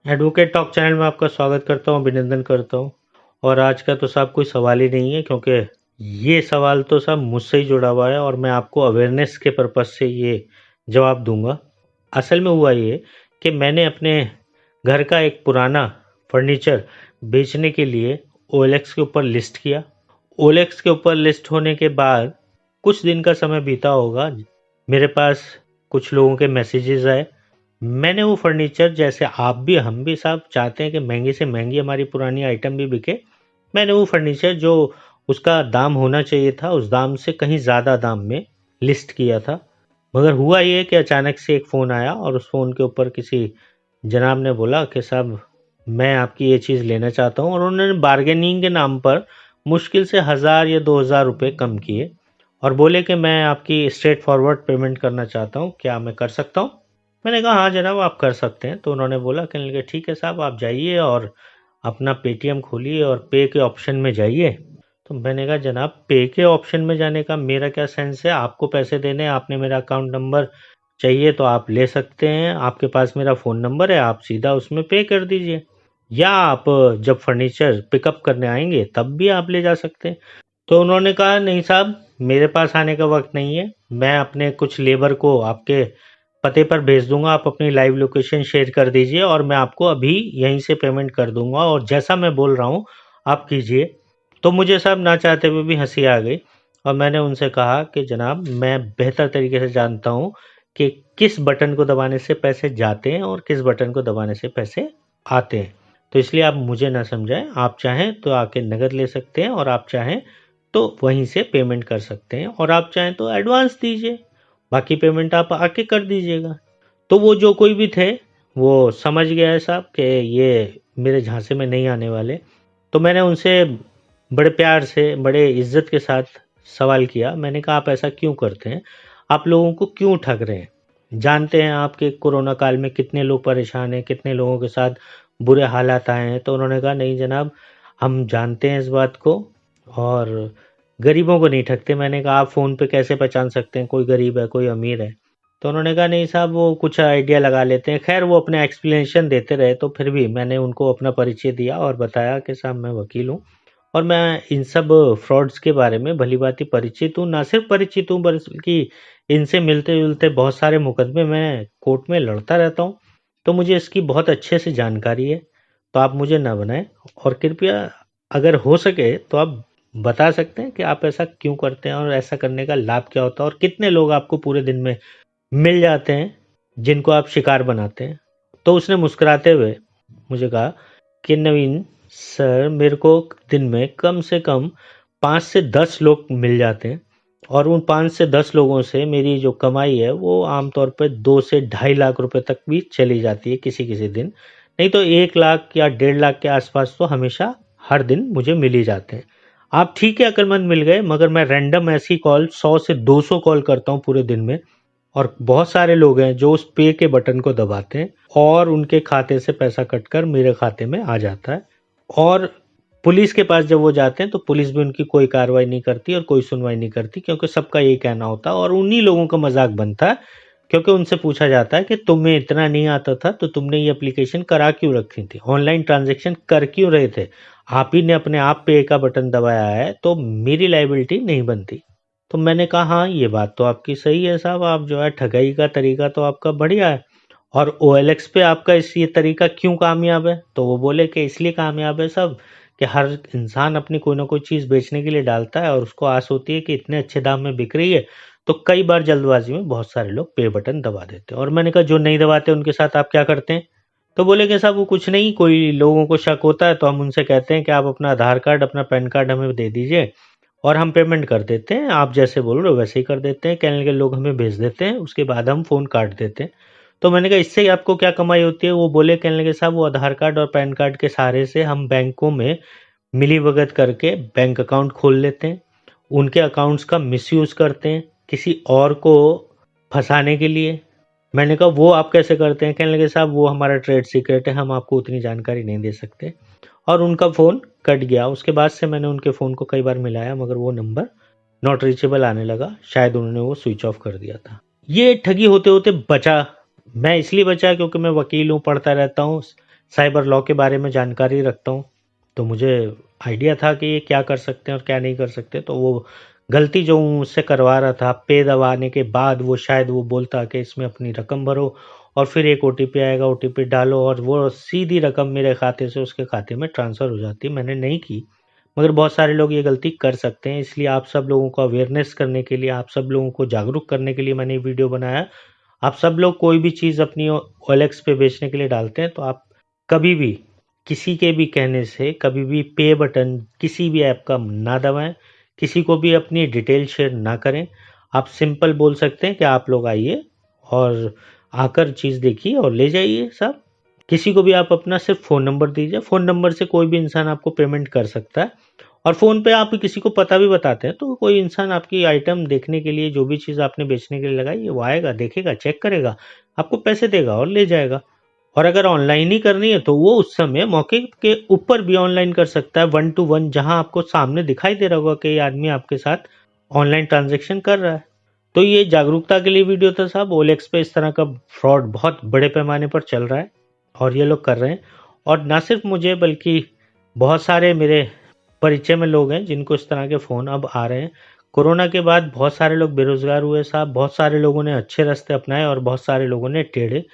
Advocate talk channel में आपका स्वागत करता हूँ, अभिनंदन करता हूँ। और आज का तो साहब कोई सवाल ही नहीं है, क्योंकि ये सवाल तो साहब मुझसे ही जुड़ा हुआ है और मैं आपको अवेयरनेस के पर्पज से ये जवाब दूंगा। असल में हुआ ये कि मैंने अपने घर का एक पुराना फर्नीचर बेचने के लिए OLX के ऊपर लिस्ट किया। OLX के ऊपर लिस्ट होने के बाद कुछ दिन का समय बीता होगा, मेरे पास कुछ लोगों के मैसेजेस आए। मैंने वो फर्नीचर, जैसे आप भी हम भी साहब चाहते हैं कि महंगी से महंगी हमारी पुरानी आइटम भी बिके, मैंने वो फर्नीचर जो उसका दाम होना चाहिए था उस दाम से कहीं ज़्यादा दाम में लिस्ट किया था। मगर हुआ ये कि अचानक से एक फ़ोन आया और उस फ़ोन के ऊपर किसी जनाब ने बोला कि साहब मैं आपकी ये चीज़ लेना चाहता हूँ, और उन्होंने बार्गेनिंग के नाम पर मुश्किल से 1000 या 2000 रुपये कम किए और बोले कि मैं आपकी स्ट्रेट फॉरवर्ड पेमेंट करना चाहता हूँ, क्या मैं कर सकता हूँ? मैंने कहा हाँ जनाब आप कर सकते हैं। तो उन्होंने बोला, कहने लगे ठीक है साहब आप जाइए और अपना पेटीएम खोलिए और पे के ऑप्शन में जाइए। तो मैंने कहा जनाब पे के ऑप्शन में जाने का मेरा क्या सेंस है, आपको पैसे देने हैं, आपने मेरा अकाउंट नंबर चाहिए तो आप ले सकते हैं, आपके पास मेरा फ़ोन नंबर है, आप सीधा उसमें पे कर दीजिए, या आप जब फर्नीचर पिकअप करने आएंगे तब भी आप ले जा सकते हैं। तो उन्होंने कहा नहीं साहब मेरे पास आने का वक्त नहीं है, मैं अपने कुछ लेबर को आपके पते पर भेज दूंगा, आप अपनी लाइव लोकेशन शेयर कर दीजिए और मैं आपको अभी यहीं से पेमेंट कर दूंगा और जैसा मैं बोल रहा हूँ आप कीजिए। तो मुझे साहब ना चाहते हुए भी हंसी आ गई और मैंने उनसे कहा कि जनाब मैं बेहतर तरीके से जानता हूँ कि किस बटन को दबाने से पैसे जाते हैं और किस बटन को दबाने से पैसे आते हैं, तो इसलिए आप मुझे ना समझाएं। आप चाहें तो आके नगद ले सकते हैं और आप चाहें तो वहीं से पेमेंट कर सकते हैं और आप चाहें तो एडवांस दीजिए, बाकी पेमेंट आप आके कर दीजिएगा। तो वो जो कोई भी थे वो समझ गया है साहब कि ये मेरे झांसे में नहीं आने वाले। तो मैंने उनसे बड़े प्यार से बड़े इज्जत के साथ सवाल किया। मैंने कहा आप ऐसा क्यों करते हैं, आप लोगों को क्यों ठग रहे हैं? जानते हैं आपके कोरोना काल में कितने लोग परेशान हैं, कितने लोगों के साथ बुरे हालात आए हैं। तो उन्होंने कहा नहीं जनाब हम जानते हैं इस बात को और गरीबों को नहीं ठगते। मैंने कहा आप फ़ोन पे कैसे पहचान सकते हैं कोई गरीब है कोई अमीर है? तो उन्होंने कहा नहीं साहब वो कुछ आइडिया लगा लेते हैं। खैर वो अपने एक्सप्लेनेशन देते रहे, तो फिर भी मैंने उनको अपना परिचय दिया और बताया कि साहब मैं वकील हूँ और मैं इन सब फ्रॉड्स के बारे में भली भांति परिचित हूँ। ना सिर्फ परिचित हूँ बल्कि इनसे मिलते जुलते बहुत सारे मुकदमे मैं कोर्ट में लड़ता रहता हूँ, तो मुझे इसकी बहुत अच्छे से जानकारी है। तो आप मुझे ना बनाएं और कृपया अगर हो सके तो आप बता सकते हैं कि आप ऐसा क्यों करते हैं और ऐसा करने का लाभ क्या होता है और कितने लोग आपको पूरे दिन में मिल जाते हैं जिनको आप शिकार बनाते हैं? तो उसने मुस्कुराते हुए मुझे कहा कि नवीन सर मेरे को दिन में कम से कम 5 से 10 लोग मिल जाते हैं और उन 5 से 10 लोगों से मेरी जो कमाई है वो आमतौर पर 2 से 2.5 लाख रुपए तक भी चली जाती है किसी किसी दिन, नहीं तो 1 लाख या 1.5 लाख के आसपास तो हमेशा हर दिन मुझे मिल ही जाते हैं। आप ठीक है अक्लमंद मिल गए, मगर मैं रैंडम ऐसी कॉल 100 से 200 कॉल करता हूँ पूरे दिन में और बहुत सारे लोग हैं जो उस पे के बटन को दबाते हैं और उनके खाते से पैसा कटकर मेरे खाते में आ जाता है। और पुलिस के पास जब वो जाते हैं तो पुलिस भी उनकी कोई कार्रवाई नहीं करती और कोई सुनवाई नहीं करती, क्योंकि सबका यही कहना होता है और उन्हीं लोगों का मजाक बनता है। क्योंकि उनसे पूछा जाता है कि तुम्हें इतना नहीं आता था तो तुमने ये एप्लीकेशन करा क्यों रखी थी, ऑनलाइन ट्रांजैक्शन कर क्यों रहे थे, आप ही ने अपने आप पे का बटन दबाया है तो मेरी लाइबिलिटी नहीं बनती। तो मैंने कहा हाँ ये बात तो आपकी सही है साहब, आप जो है ठगाई का तरीका तो आपका बढ़िया है और OLX पे आपका इस ये तरीका क्यों कामयाब है? तो वो बोले कि इसलिए कामयाब है साहब कि हर इंसान अपनी कोई ना कोई चीज़ बेचने के लिए डालता है और उसको आस होती है कि इतने अच्छे दाम में बिक रही है, तो कई बार जल्दबाजी में बहुत सारे लोग पे बटन दबा देते हैं। और मैंने कहा जो नहीं दबाते उनके साथ आप क्या करते हैं? तो बोले कि साहब वो कुछ नहीं, कोई लोगों को शक होता है तो हम उनसे कहते हैं कि आप अपना आधार कार्ड अपना पैन कार्ड हमें दे दीजिए और हम पेमेंट कर देते हैं, आप जैसे बोल रहे हो वैसे ही कर देते हैं, कहने के लोग हमें भेज देते हैं, उसके बाद हम फ़ोन काट देते हैं। तो मैंने कहा इससे आपको क्या कमाई होती है? वो बोले, कहने लगे साहब वो आधार कार्ड और पैन कार्ड के सहारे से हम बैंकों में मिलीभगत करके बैंक अकाउंट खोल लेते हैं, उनके अकाउंट्स का मिसयूज़ करते हैं किसी और को फंसाने के लिए। मैंने कहा वो आप कैसे करते हैं? कहने लगे साहब वो हमारा ट्रेड सीक्रेट है, हम आपको उतनी जानकारी नहीं दे सकते। और उनका फ़ोन कट गया। उसके बाद से मैंने उनके फ़ोन को कई बार मिलाया मगर वो नंबर नॉट रीचेबल आने लगा, शायद उन्होंने वो स्विच ऑफ कर दिया था। ये ठगी होते होते बचा। मैं इसलिए बचा क्योंकि मैं वकील हूँ, पढ़ता रहता हूँ, साइबर लॉ के बारे में जानकारी रखता हूँ, तो मुझे आइडिया था कि ये क्या कर सकते हैं और क्या नहीं कर सकते। तो वो गलती जो मुझसे करवा रहा था, पे दबाने के बाद वो शायद वो बोलता कि इसमें अपनी रकम भरो और फिर एक ओटीपी आएगा, ओटीपी डालो और वो सीधी रकम मेरे खाते से उसके खाते में ट्रांसफ़र हो जाती। मैंने नहीं की, मगर बहुत सारे लोग ये गलती कर सकते हैं। इसलिए आप सब लोगों को अवेयरनेस करने के लिए, आप सब लोगों को जागरूक करने के लिए मैंने ये वीडियो बनाया। आप सब लोग कोई भी चीज़ अपनी OLX पे बेचने के लिए डालते हैं तो आप कभी भी किसी के भी कहने से कभी भी पे बटन किसी भी ऐप का ना दबाएं, किसी को भी अपनी डिटेल शेयर ना करें। आप सिंपल बोल सकते हैं कि आप लोग आइए और आकर चीज़ देखिए और ले जाइए सब। किसी को भी आप अपना सिर्फ फ़ोन नंबर दीजिए, फ़ोन नंबर से कोई भी इंसान आपको पेमेंट कर सकता है। और फ़ोन पे आप किसी को पता भी बताते हैं तो कोई इंसान आपकी आइटम देखने के लिए, जो भी चीज़ आपने बेचने के लिए लगाई है वो आएगा, देखेगा, चेक करेगा, आपको पैसे देगा और ले जाएगा। और अगर ऑनलाइन ही करनी है तो वो उस समय मौके के ऊपर भी ऑनलाइन कर सकता है, 1 टू 1, जहां आपको सामने दिखाई दे रहा होगा कि ये आदमी आपके साथ ऑनलाइन ट्रांजैक्शन कर रहा है। तो ये जागरूकता के लिए वीडियो था साहब। OLX पे इस तरह का फ्रॉड बहुत बड़े पैमाने पर चल रहा है और ये लोग कर रहे हैं। और ना सिर्फ मुझे बल्कि बहुत सारे मेरे परिचय में लोग हैं जिनको इस तरह के फ़ोन अब आ रहे हैं। कोरोना के बाद बहुत सारे लोग बेरोज़गार हुए साहब, बहुत सारे लोगों ने अच्छे रास्ते अपनाए और बहुत सारे लोगों ने टेढ़े।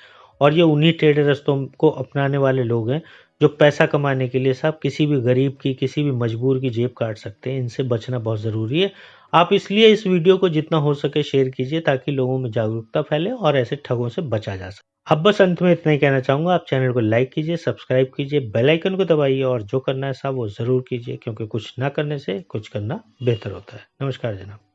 और ये उन्हीं टेढ़े रास्तों को अपनाने वाले लोग हैं जो पैसा कमाने के लिए साहब किसी भी गरीब की, किसी भी मजबूर की जेब काट सकते हैं। इनसे बचना बहुत ज़रूरी है। आप इसलिए इस वीडियो को जितना हो सके शेयर कीजिए ताकि लोगों में जागरूकता फैले और ऐसे ठगों से बचा जा सके। अब बस अंत में इतना ही कहना चाहूँगा, आप चैनल को लाइक कीजिए, सब्सक्राइब कीजिए, बेल आइकन को दबाइए और जो करना है साहब वो ज़रूर कीजिए, क्योंकि कुछ ना करने से कुछ करना बेहतर होता है। नमस्कार जनाब।